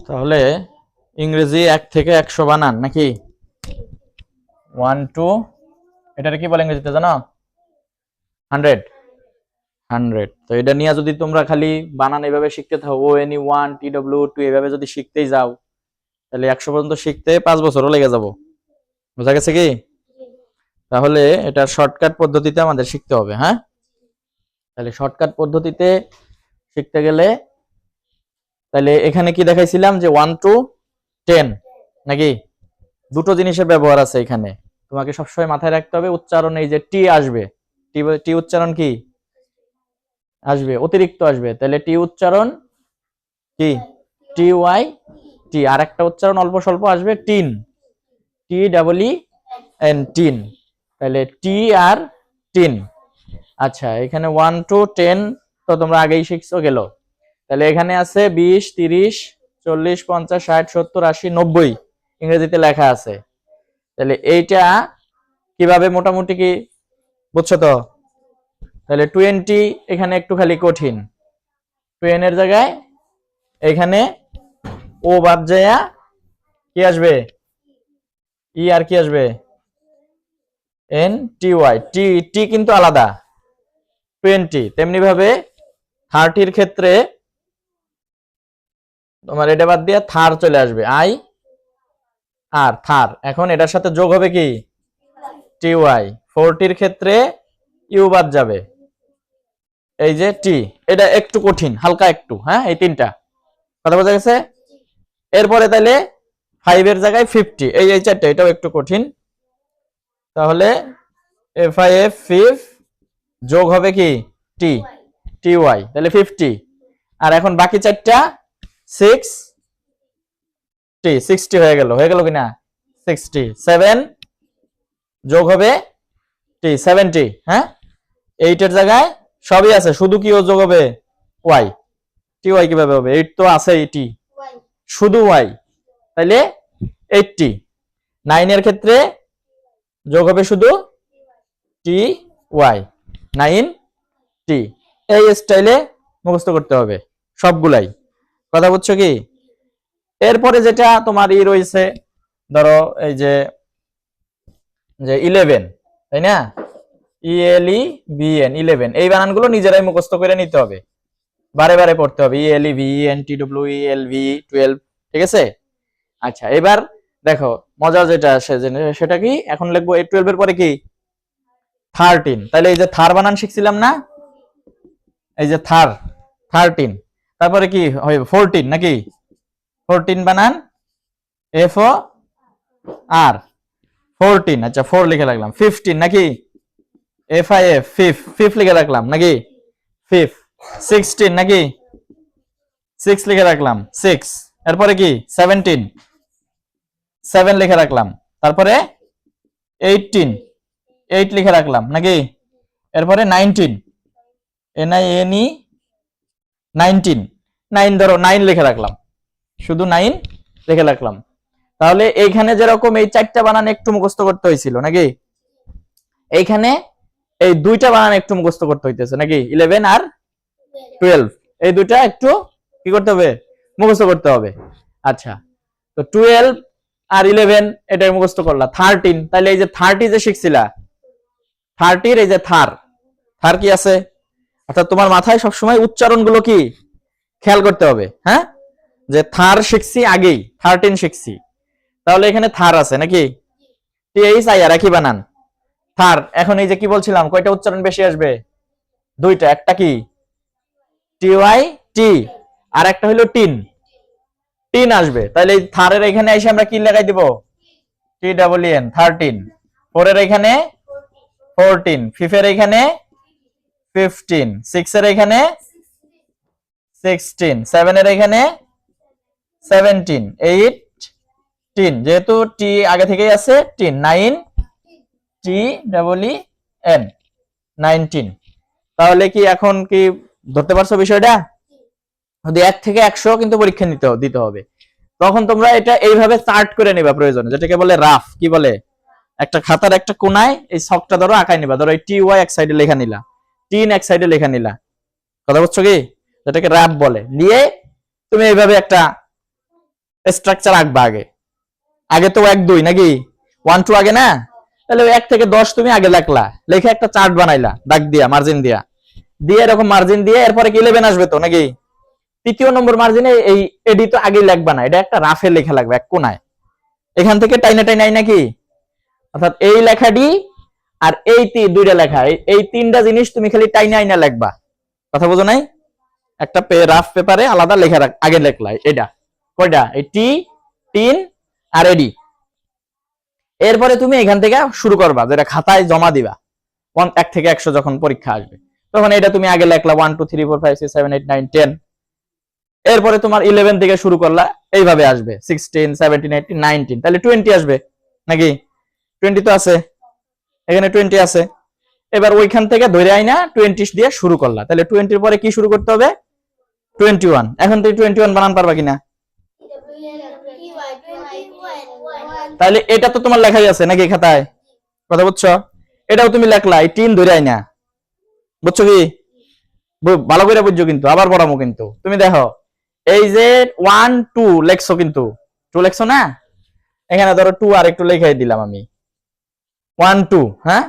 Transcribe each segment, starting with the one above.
তাহলে ইংরেজি 1 থেকে 100 বানান নাকি 1 2 এটারে কি বলে ইংরেজিতে জানো 100 100 তো এটা নিয়ে যদি তোমরা খালি বানান এইভাবে শিখতে থাকো ONE 1 TW 2 এইভাবে যদি শিখতেই যাও তাহলে 100 পর্যন্ত শিখতে 5 বছরও লেগে যাব বুঝা গেছে কি তাহলে এটা শর্টকাট পদ্ধতিতে আমাদের শিখতে হবে হ্যাঁ তাহলে শর্টকাট পদ্ধতিতে শিখতে গেলে তাহলে এখানে কি দেখাইছিলাম যে 1 to 10 নাকি দুটো জিনিসের ব্যবহার আছে এখানে তোমাকে সবসময় মাথায় রাখতে হবে উচ্চারণ এই যে টি আসবে টি উচ্চারণ কি আসবে অতিরিক্ত আসবে তাহলে টি উচ্চারণ কি টি ওয়াই টি আর একটা উচ্চারণ অল্প স্বল্প আসবে tin T double E N tin তাহলে টি আর টিন আচ্ছা এখানে 1 to 10 তো তোমরা আগেই শিখছো গেল তাহলে এখানে আছে 20 30 40 50 60 70 80 90 ইংরেজিতে লেখা আছে তাহলে এইটা কিভাবে মোটামুটি কি বুঝছো তো তাহলে 20 এখানে একটু খালি কঠিন 20 এর জায়গায় এখানে ও বাদ যায়া কি আসবে ই আর কি আসবে এন টি ওয়াই টি টি কিন্তু আলাদা 20 তেমনি ভাবে 30 এর ক্ষেত্রে তোমার এটা বাদ দিয়ে থার চলে আসবে আই আর থার এখন এটার সাথে যোগ হবে কি টি ওয়াই 40 এর ক্ষেত্রে ইউ বাদ যাবে এই যে টি এটা একটু কঠিন হালকা একটু হ্যাঁ এই তিনটা কথা বোঝা গেছে এরপরে তাহলে 5 এর জায়গায় 50 এই এই চারটা এটাও একটু কঠিন তাহলে এফ আই এফ 5 যোগ হবে কি টি টি ওয়াই তাহলে 50 আর এখন বাকি চারটা 6 টি 60 হয়ে গেল কিনা 60 7 যোগ হবে টি 70 হ্যাঁ 8 এর জায়গায় সবই আছে শুধু কি ও যোগ হবে ওয়াই টি ওয়াই কিভাবে হবে 8 তো আছে টি শুধু ওয়াই তাহলে 80 9 এর ক্ষেত্রে যোগ হবে শুধু টি ওয়াই 9 টি এই স্টাইলে মুখস্থ করতে হবে সবগুলাই কথা বুঝছো কি এরপরে যেটা তোমার ই রয়েছে ধরো এই যে 11 তাই না ইএলই বিএন 11 এই বানানগুলো নিজেরাই মুখস্থ করে নিতে হবে বারে বারে পড়তে হবে ইএলই বিএন টিডব্লিউ ইএলভি 12 ঠিক আছে আচ্ছা এবার দেখো মজা যেটা আসে সেটা কি এখন লিখবো এই 12 এর পরে কি 13 তাহলে এই যে থার বানান শিখছিলাম না এই যে থার 13 তারপরে কি হবে 14 নাকি 14 বানান এফ ও আর 14 আচ্ছা 4 লিখে রাখলাম 15 নাকি এফ আই এফ 5 লিখে রাখলাম নাকি 5 16 নাকি 6 লিখে রাখলাম 6 এরপরে কি 17 7 লিখে রাখলাম তারপরে 18 8 লিখে রাখলাম নাকি এরপরে 19 এনআইএনই 19 9 ধরো 9 লিখে রাখলাম শুধু 9 লিখে রাখলাম তাহলে এইখানে যেরকম এই চারটা বানান একটু মুখস্থ করতে হয়েছিল নাকি এইখানে এই দুইটা বানান একটু মুখস্থ করতে হইতেছে নাকি 11 আর 12 এই দুইটা একটু কি করতে হবে মুখস্থ করতে হবে আচ্ছা তো 12 আর 11 এটা মুখস্থ করলা 13 তাহলে এই যে 30 যে শিখছিলা 30 এর এই যে থার কি আছে অর্থাৎ তোমার মাথায় সবসময় উচ্চারণগুলো কি খেয়াল করতে হবে হ্যাঁ যে থার শিখছি আগেই 13 শিখছি তাহলে এখানে থার আছে নাকি টিএইচ আই আর একই বানান থার এখন এই যে কি বলছিলাম কয়টা উচ্চারণ বেশি আসবে দুইটা একটা কি টি ওয়াই টি আর একটা হলো টিন আসবে তাহলে এই থারের এখানে এসে আমরা কি লাগাই দিব টি ডাবল এন 13 4 এর এখানে 14 5 এর এখানে 15 6 এর এখানে 16 7 এর এখানে 17 8 10 যেহেতু টি আগে থেকেই আছে 10 9 টি ডাবল ই এন 19 তাহলে কি এখন কি ধরতে পারছো বিষয়টা যদি 1 থেকে 100 কিন্তু পরীক্ষা দিতে হবে তখন তোমরা এটা এইভাবে চার্ট করে নেবা প্রয়োজনে যেটাকে বলে রাফ কি বলে একটা খাতার একটা কোণায় এই ছকটা ধরো আঁকাই নিবা ধরো এই টি ওয়াই এক সাইডে লেখা নিলা টিন এক সাইডে লেখা নিলা কথা বুঝছো কি যেটাকে রাফ বলে নিয়ে তুমি এইভাবে একটা স্ট্রাকচার আঁকবা আগে। আগে তো 1 2 নাকি 1 2 আগে না, তাহলে 1 থেকে 10 তুমি আগে লেখলা, লিখে একটা চার্ট বানাইলা দাগ দিয়া মার্জিন দিয়া, দিয়ে এরকম মার্জিন দিয়ে এরপরে কি 11 আসবে তো নাকি। তৃতীয় নম্বর মার্জিনে এই এডি তো আগে লিখবা না, এটা একটা রাফে লেখা লাগবে এক কোণায়, এখান থেকে টাইনা টাইনা নাকি, অর্থাৎ এই লেখাটি আর এই দুইটা লেখা, এই তিনটা জিনিস তুমি খালি টাইনা আইনা লিখবা। কথা বুঝো নাই? একটা রাফ পেপারে আলাদা লেখা আগে লেখলা এটা কয়টা, এই টি 3 আর এডি। এরপরে তুমি এখান থেকে শুরু করবা, যেটা খাতায় জমা দিবা 1 থেকে 100 যখন পরীক্ষা আসবে, তখন এটা তুমি আগে লেখলা 1 2 3 4 5 6 7 8 9 10। এরপরে তোমার 11 থেকে শুরু করলা, এইভাবে আসবে 16 17 18 19, তাহলে 20 আসবে নাকি, 20 তো আছে এখানে, 20 আছে। এবার ওইখান থেকে ধরে আইনা 20 দিয়ে শুরু করলা, তাহলে 20 এর পরে কি শুরু করতে হবে 21। এখন তুই 21 বানান পারবা কিনা? তাহলে এটা তো তোমার লেখাই আছে নাকি খাতায়, কথা বুঝছো? এটাও তুমি লেখলা, এই 3 ধরে আইনা, বুঝছো কি? ভালো করে বুঝছো কিন্তু, আবার পড়ামো কিন্তু। তুমি দেখো এই যে 1 2 লেখছো, কিন্তু 2 লেখছো না, এখানে ধরো 2 আর একটু লেখাই দিলাম আমি 1 2, হ্যাঁ।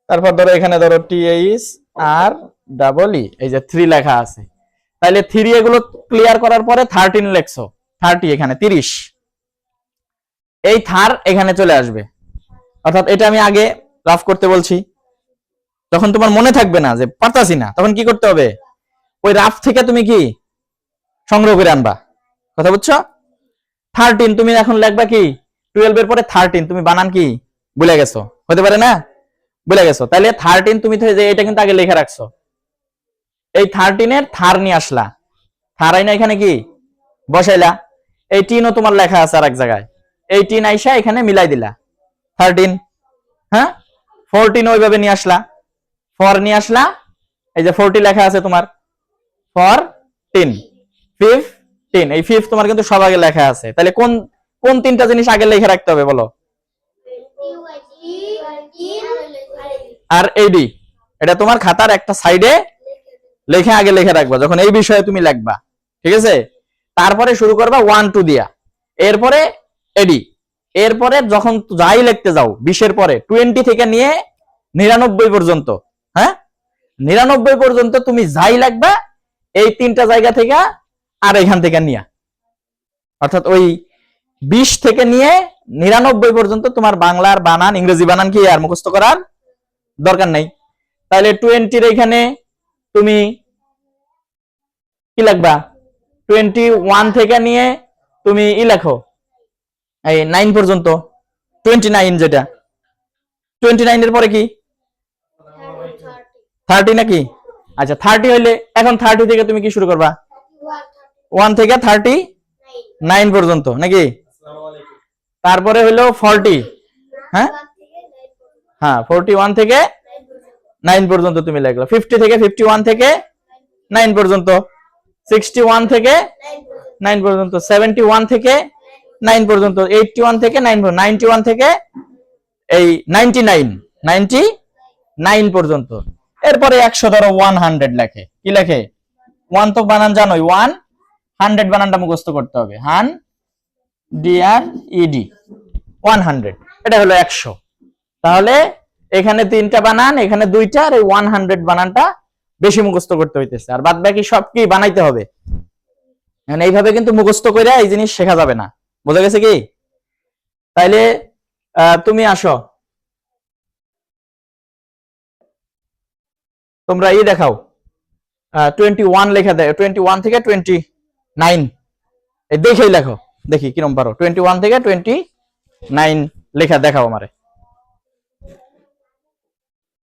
তারপর ধরো এখানে ধরো TH আর ডাবল ই, এই যে 3 লেখা আছে, তাহলে 3 এগুলো ক্লিয়ার করার পরে 13 লেখছো, 30 এখানে 30, এই থার এখানে চলে আসবে। অর্থাৎ এটা আমি আগে রাফ করতে বলছি, তখন তোমার মনে থাকবে না যে পারতাছি না, তখন কি করতে হবে ওই রাফ থেকে তুমি কি সংগ্রহ করে আনবা। কথা বুঝছো? 13 তুমি এখন লিখবা কি 12 এর পরে 13, তুমি বানান কি ভুলে গেছো, হতে পারে না ভুলে গেছো, তাহলে 13 তুমি তো যে এটা কিন্তু আগে লিখে রাখছো, এই 13 এর থার নিয়ে আসলা, থার আইনা এখানে কি বসাইলা, এই 3 ও তোমার লেখা আছে আর এক জায়গায়, এই 3 আইসা এখানে মিলাই দিলা 13, হ্যাঁ। 14 ওইভাবে নিয়ে আসলা, 4 নিয়ে আসলা, এই যে 40 লেখা আছে তোমার 14, 15, এই 5 তোমার কিন্তু সব আগে লেখা আছে, তাহলে কোন কোন তিনটা জিনিস আগে লিখে রাখতে হবে বলো? আর এডি, এটা তোমার খাতার একটা সাইডে লেখে আগে লিখে রাখবা যখন এই বিষয়ে তুমি লিখবা, ঠিক আছে। তারপরে শুরু করবা 1 2 দিয়া, এরপরে এডি, এরপরে যখন যাই লিখতে যাও 20 এর পরে 20 থেকে নিয়ে 99 পর্যন্ত, হ্যাঁ 99 পর্যন্ত তুমি যাই লিখবা এই তিনটা জায়গা থেকে আর এখান থেকে নিয়া, অর্থাৎ ওই 20 থেকে নিয়ে 99 পর্যন্ত তোমার বাংলার বানান ইংরেজি বানান কি আর মুখস্থ করার দরকার নাই। তাহলে 20 এর এখানে তুমি কি লিখবা 21 থেকে নিয়ে তুমি লেখো এই 9 পর্যন্ত, 29 যেটা 29 এর পরে কি 30 নাকি, আচ্ছা 30 হইলে এখন 30 থেকে তুমি কি শুরু করবা 1 থেকে 39 পর্যন্ত নাকি, তারপরে হলো 40, হ্যাঁ হ্যাঁ 41 থেকে 9 পর্যন্ত তুমি লিখলা, 50 থেকে 51 থেকে 9 পর্যন্ত, 61 থেকে 9 পর্যন্ত, 71 থেকে 9 পর্যন্ত, 81 থেকে 9 পর্যন্ত, 91 থেকে এই 99 পর্যন্ত। এরপরে 100 ধরো 100 লেখে, কি লেখে 1 তো বানান জানোই, 100 বানানটা মুখস্থ করতে হবে, হান ডিআর ইডি 100, এটা হলো 100। তাহলে এখানে 3টা বানান, এখানে 2টা, আর এই 100 বানানটা বেশি মুখস্থ করতে হইতেছে, আর বাদ বাকি সব কি বানাইতে হবে। মানে এইভাবে কিন্তু মুখস্থ করে এই জিনিস শেখা যাবে না, বোঝা গেছে কি? তাইলে তুমি আসো, তোমরা দেখাও 21 লেখা দেয়, 21 থেকে 29 দেখেই লেখো, দেখি কিরম পারো 21 থেকে 29 লেখা দেখাও আমারে।